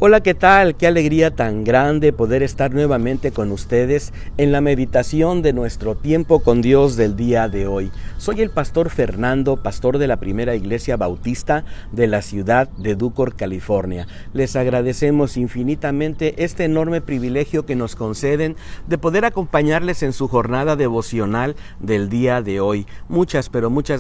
Hola, ¿qué tal? Qué alegría tan grande poder estar nuevamente con ustedes en la meditación de nuestro tiempo con Dios del día de hoy. Soy el pastor Fernando, pastor de la Primera Iglesia Bautista de la ciudad de Ducor, California. Les agradecemos infinitamente este enorme privilegio que nos conceden de poder acompañarles en su jornada devocional del día de hoy. Muchas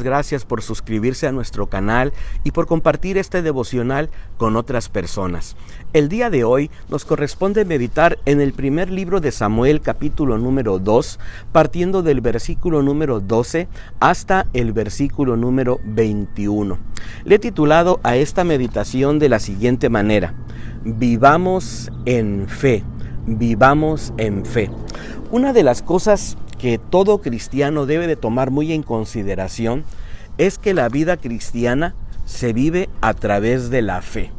gracias por suscribirse a nuestro canal y por compartir este devocional con otras personas. El día de hoy nos corresponde meditar en el primer libro de Samuel, capítulo número 2, partiendo del versículo número 12 hasta el versículo número 21. Le he titulado a esta meditación de la siguiente manera: Vivamos en fe, vivamos en fe. Una de las cosas que todo cristiano debe de tomar muy en consideración es que la vida cristiana se vive a través de la fe.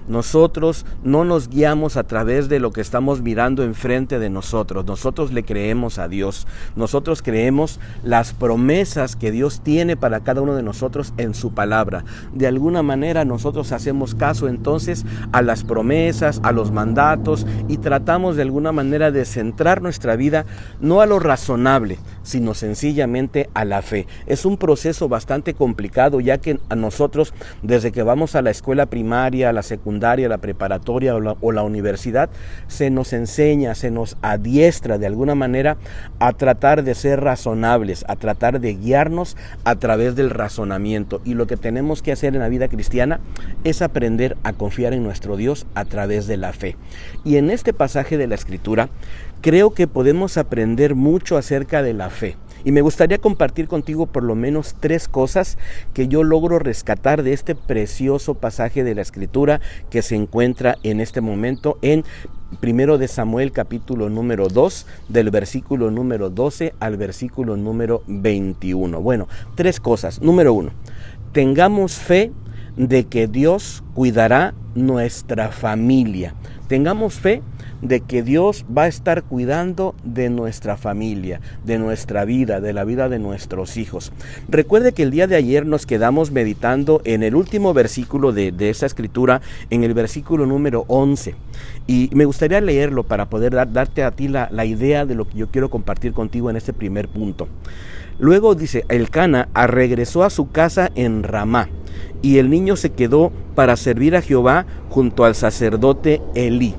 Nosotros no nos guiamos a través de lo que estamos mirando enfrente de nosotros. Nosotros le creemos a Dios. Nosotros creemos las promesas que Dios tiene para cada uno de nosotros en su palabra. De alguna manera nosotros hacemos caso entonces a las promesas, a los mandatos, y tratamos de alguna manera de centrar nuestra vida no a lo razonable, sino sencillamente a la fe. Es un proceso bastante complicado, ya que a nosotros, desde que vamos a la escuela primaria, a la secundaria, la preparatoria o la universidad, se nos enseña, se nos adiestra de alguna manera a tratar de ser razonables, a tratar de guiarnos a través del razonamiento. Y lo que tenemos que hacer en la vida cristiana es aprender a confiar en nuestro Dios a través de la fe. Y en este pasaje de la Escritura, creo que podemos aprender mucho acerca de la fe. Y me gustaría compartir contigo por lo menos 3 cosas que yo logro rescatar de este precioso pasaje de la Escritura que se encuentra en este momento en 1 de Samuel capítulo número 2, del versículo número 12 al versículo número 21. Bueno, 3 cosas. Número 1, tengamos fe de que Dios cuidará nuestra familia. Tengamos fe de que Dios va a estar cuidando de nuestra familia, de nuestra vida, de la vida de nuestros hijos. Recuerde que el día de ayer nos quedamos meditando en el último versículo de esa escritura, en el versículo número 11. Y me gustaría leerlo para poder darte a ti la idea de lo que yo quiero compartir contigo en este primer punto. Luego dice: Elcana regresó a su casa en Ramá, y el niño se quedó para servir a Jehová junto al sacerdote Elí.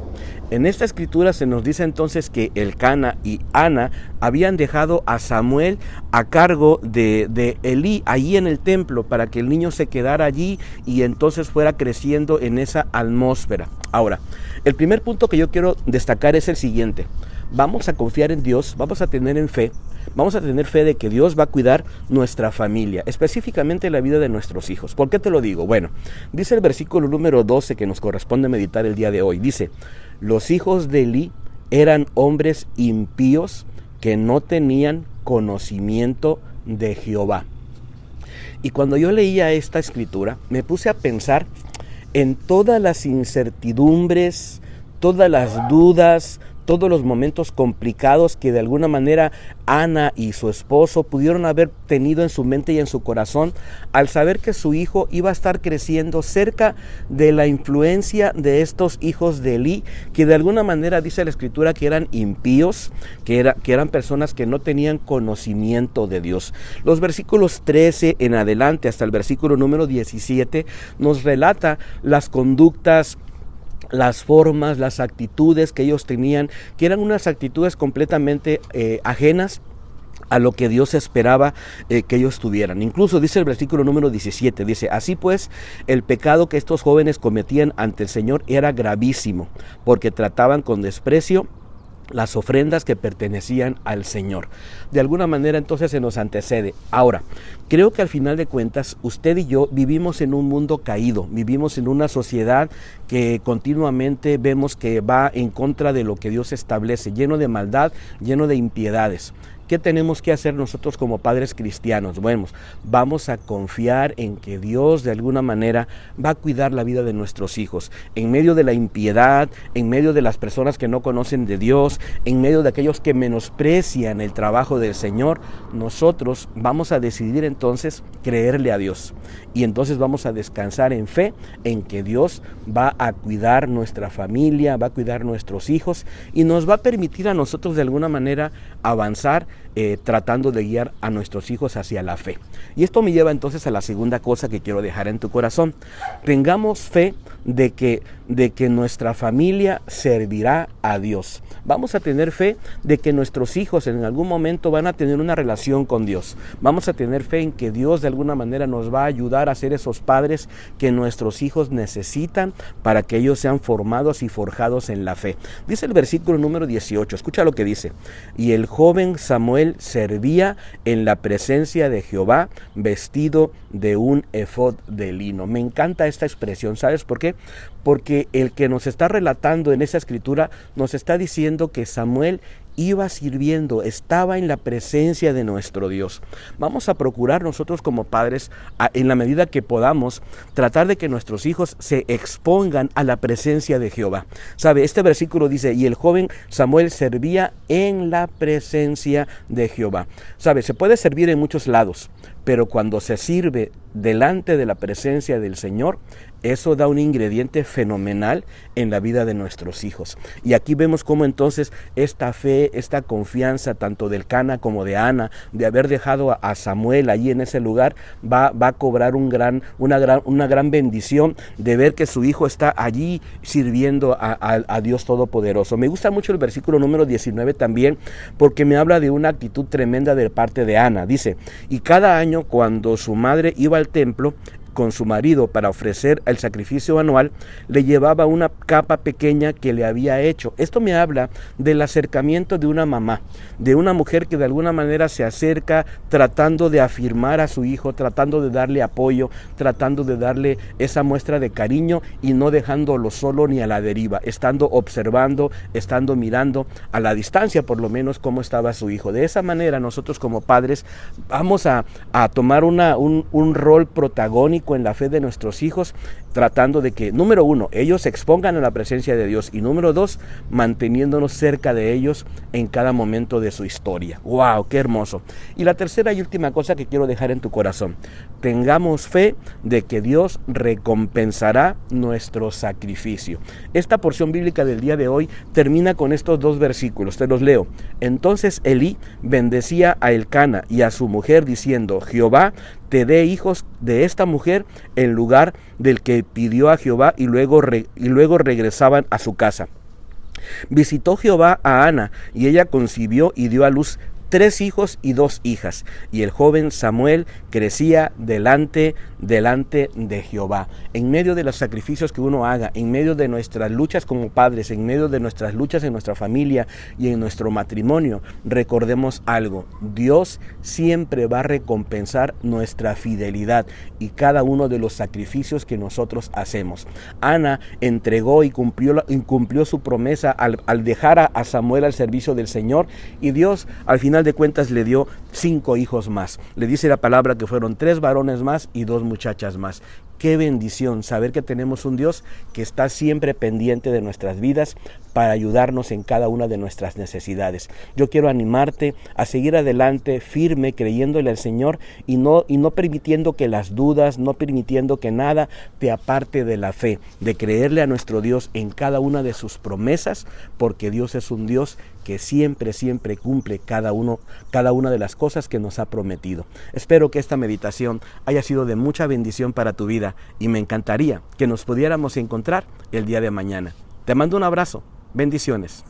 En esta escritura se nos dice entonces que Elcana y Ana habían dejado a Samuel a cargo de Elí allí en el templo, para que el niño se quedara allí y entonces fuera creciendo en esa atmósfera. Ahora, el primer punto que yo quiero destacar es el siguiente: vamos a confiar en Dios, vamos a tener fe de que Dios va a cuidar nuestra familia, específicamente la vida de nuestros hijos. ¿Por qué te lo digo? Bueno, dice el versículo número 12 que nos corresponde meditar el día de hoy. Dice: los hijos de Elí eran hombres impíos que no tenían conocimiento de Jehová. Y cuando yo leía esta escritura, me puse a pensar en todas las incertidumbres, todas las dudas, todos los momentos complicados que de alguna manera Ana y su esposo pudieron haber tenido en su mente y en su corazón al saber que su hijo iba a estar creciendo cerca de la influencia de estos hijos de Elí, que de alguna manera dice la escritura que eran impíos, que eran personas que no tenían conocimiento de Dios. Los versículos 13 en adelante hasta el versículo número 17 nos relata las conductas, las formas, las actitudes que ellos tenían, que eran unas actitudes completamente ajenas a lo que Dios esperaba que ellos tuvieran. Incluso dice el versículo número 17, dice: así pues, el pecado que estos jóvenes cometían ante el Señor era gravísimo, porque trataban con desprecio las ofrendas que pertenecían al Señor. De alguna manera entonces se nos antecede. Ahora, creo que al final de cuentas usted y yo vivimos en un mundo caído, vivimos en una sociedad que continuamente vemos que va en contra de lo que Dios establece, lleno de maldad, lleno de impiedades. ¿Qué tenemos que hacer nosotros como padres cristianos? Bueno, vamos a confiar en que Dios de alguna manera va a cuidar la vida de nuestros hijos. En medio de la impiedad, en medio de las personas que no conocen de Dios, en medio de aquellos que menosprecian el trabajo del Señor, nosotros vamos a decidir entonces creerle a Dios. Y entonces vamos a descansar en fe, en que Dios va a cuidar nuestra familia, va a cuidar nuestros hijos y nos va a permitir a nosotros de alguna manera avanzar tratando de guiar a nuestros hijos hacia la fe. Y esto me lleva entonces a la segunda cosa que quiero dejar en tu corazón. Tengamos fe de que nuestra familia servirá a Dios. Vamos a tener fe de que nuestros hijos en algún momento van a tener una relación con Dios. Vamos a tener fe en que Dios de alguna manera nos va a ayudar a ser esos padres que nuestros hijos necesitan para que ellos sean formados y forjados en la fe. Dice el versículo número 18, escucha lo que dice: y el joven Samuel servía en la presencia de Jehová vestido de un efod de lino. Me encanta esta expresión, ¿sabes por qué? Porque el que nos está relatando en esa escritura nos está diciendo que Samuel iba sirviendo, estaba en la presencia de nuestro Dios. Vamos a procurar nosotros como padres, en la medida que podamos, tratar de que nuestros hijos se expongan a la presencia de Jehová. ¿Sabe? Este versículo dice: y el joven Samuel servía en la presencia de Jehová. ¿Sabe? Se puede servir en muchos lados, pero cuando se sirve delante de la presencia del Señor, eso da un ingrediente fenomenal en la vida de nuestros hijos. Y aquí vemos cómo entonces esta fe, esta confianza, tanto del Cana como de Ana, de haber dejado a Samuel allí en ese lugar, va a cobrar una gran bendición de ver que su hijo está allí sirviendo a Dios Todopoderoso. Me gusta mucho el versículo número 19 también, porque me habla de una actitud tremenda de parte de Ana. Dice: y cada año cuando su madre iba al templo con su marido para ofrecer el sacrificio anual, le llevaba una capa pequeña que le había hecho. Esto me habla del acercamiento de una mamá, de una mujer que de alguna manera se acerca tratando de afirmar a su hijo, tratando de darle apoyo, tratando de darle esa muestra de cariño y no dejándolo solo ni a la deriva, estando observando, estando mirando a la distancia por lo menos cómo estaba su hijo. De esa manera nosotros como padres vamos a tomar un rol protagónico en la fe de nuestros hijos, tratando de que, número uno, ellos se expongan a la presencia de Dios, y número dos, manteniéndonos cerca de ellos en cada momento de su historia. ¡Wow! ¡Qué hermoso! Y la tercera y última cosa que quiero dejar en tu corazón: tengamos fe de que Dios recompensará nuestro sacrificio. Esta porción bíblica del día de hoy termina con estos dos versículos, te los leo. Entonces Elí bendecía a Elcana y a su mujer diciendo: Jehová te dé hijos de esta mujer en lugar del que pidió a Jehová, y luego regresaban a su casa. Visitó Jehová a Ana, y ella concibió y dio a luz 3 hijos y 2 hijas, y el joven Samuel crecía delante de Jehová. En medio de los sacrificios que uno haga, en medio de nuestras luchas como padres, en medio de nuestras luchas en nuestra familia y en nuestro matrimonio, recordemos algo: Dios siempre va a recompensar nuestra fidelidad y cada uno de los sacrificios que nosotros hacemos. Ana entregó y cumplió su promesa al dejar a Samuel al servicio del Señor, y Dios al final de cuentas le dio 5 hijos más. Le dice la palabra que fueron 3 varones más y 2 muchachas más. Qué bendición saber que tenemos un Dios que está siempre pendiente de nuestras vidas para ayudarnos en cada una de nuestras necesidades. Yo quiero animarte a seguir adelante firme, creyéndole al Señor y no permitiendo que las dudas, no permitiendo que nada te aparte de la fe, de creerle a nuestro Dios en cada una de sus promesas, porque Dios es un Dios que siempre cumple cada una de las cosas que nos ha prometido. Espero que esta meditación haya sido de mucha bendición para tu vida, y me encantaría que nos pudiéramos encontrar el día de mañana. Te mando un abrazo. Bendiciones.